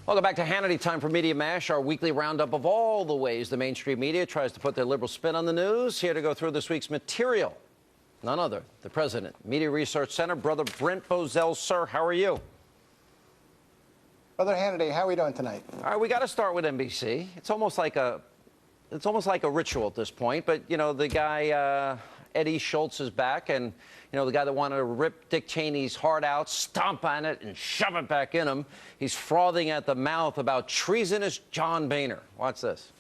Welcome back to Hannity. Time for Media Mash, our weekly roundup of all the ways the mainstream media tries to put their liberal spin on the news. Here to go through this week's material, none other, the president, Media Research Center, Brother Brent Bozell. Sir, how are you? Brother Hannity, how are we doing tonight? All right, we got to start with NBC. It's almost like a ritual at this point. But you know, the guy Eddie Schultz is back, and you know, the guy that wanted to rip Dick Cheney's heart out, stomp on it, and shove it back in him. He's frothing at the mouth about treasonous John Boehner. Watch this.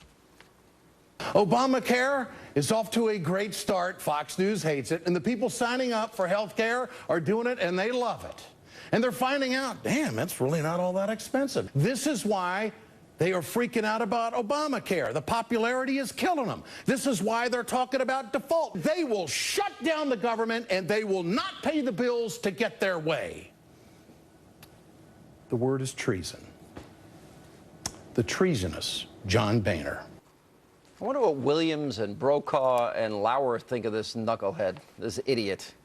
Obamacare is off to a great start. Fox News hates it, and the people signing up for health care are doing it, and they love it. And they're finding out, damn, it's really not all that expensive. This is why they are freaking out about Obamacare. The popularity is killing them. This is why they're talking about default. They will shut down the government, and they will not pay the bills to get their way. The word is treason. The treasonous John Boehner. I wonder what Williams and Brokaw and Lauer think of this knucklehead, this idiot.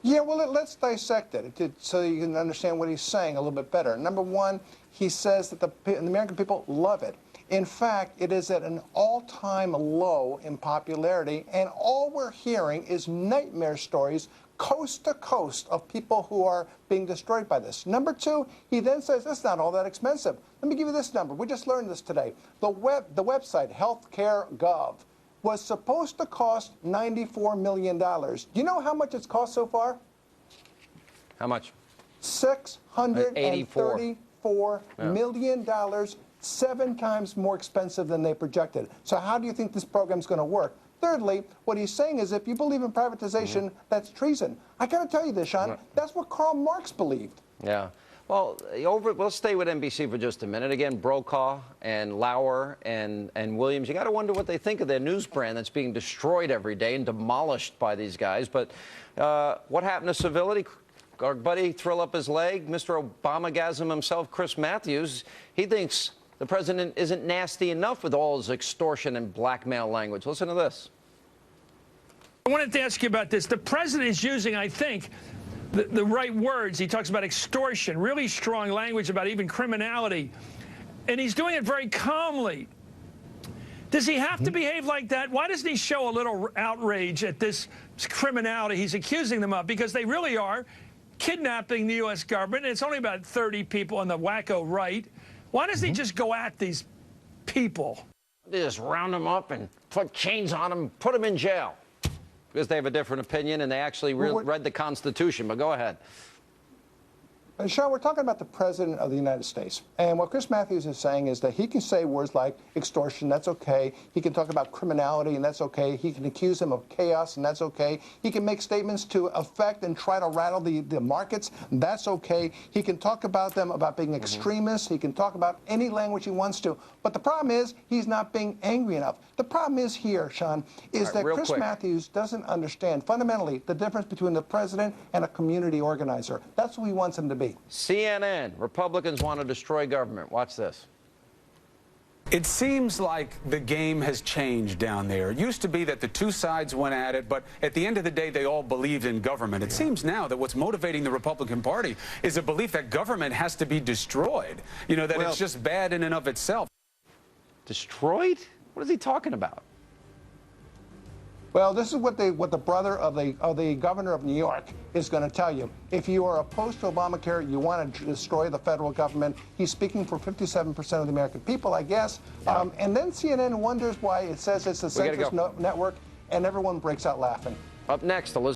Yeah, well, let's dissect it so you can understand what he's saying a little bit better. Number one, he says that the American people love it. In fact, it is at an all-time low in popularity, and all we're hearing is nightmare stories coast to coast of people who are being destroyed by this. Number two, he then says it's not all that expensive. Let me give you this number. We just learned this today. The website, healthcare.gov, was supposed to cost $94 million. Do you know how much it's cost so far? How much? $634 million, 7 times more expensive than they projected. So how do you think this program's going to work? Thirdly, what he's saying is if you believe in privatization, that's treason. I got to tell you this, Sean, that's what Karl Marx believed. Yeah. Well, we'll stay with NBC for just a minute. Again, Brokaw and Lauer and Williams, you got to wonder what they think of their news brand that's being destroyed every day and demolished by these guys. But what happened to civility? Our buddy thrill up his leg, Mr. Obamagasm himself, Chris Matthews, he thinks the president isn't nasty enough with all his extortion and blackmail language. Listen to this. I wanted to ask you about this. The president is using, I think, the right words. He talks about extortion, really strong language about even criminality, and he's doing it very calmly. Does he have to behave like that? Why doesn't he show a little outrage at this criminality he's accusing them of? Because they really are kidnapping the U.S. government. It's only about 30 people on the wacko right. Why doesn't he just go at these people? They just round them up and put chains on them, put them in jail. Because they have a different opinion and they actually read the Constitution. But go ahead. Sean, we're talking about the President of the United States. And what Chris Matthews is saying is that he can say words like extortion, that's okay. He can talk about criminality, and that's okay. He can accuse him of chaos, and that's okay. He can make statements to affect and try to rattle the markets, and that's okay. He can talk about them, about being extremists. He can talk about any language he wants to. But the problem is he's not being angry enough. The problem is here, Sean, is that Chris Matthews doesn't understand fundamentally the difference between the president and a community organizer. That's what he wants him to be. CNN, Republicans want to destroy government. Watch this. It seems like the game has changed down there. It used to be that the two sides went at it, but at the end of the day, they all believed in government. It seems now that what's motivating the Republican Party is a belief that government has to be destroyed. You know, that it's just bad in and of itself. Destroyed? What is he talking about? Well, this is what the brother of the governor of New York is going to tell you. If you are opposed to Obamacare, you want to destroy the federal government. He's speaking for 57% of the American people, I guess. Yeah. And then CNN wonders why it says it's a centrist network, and everyone breaks out laughing. Up next, Elizabeth.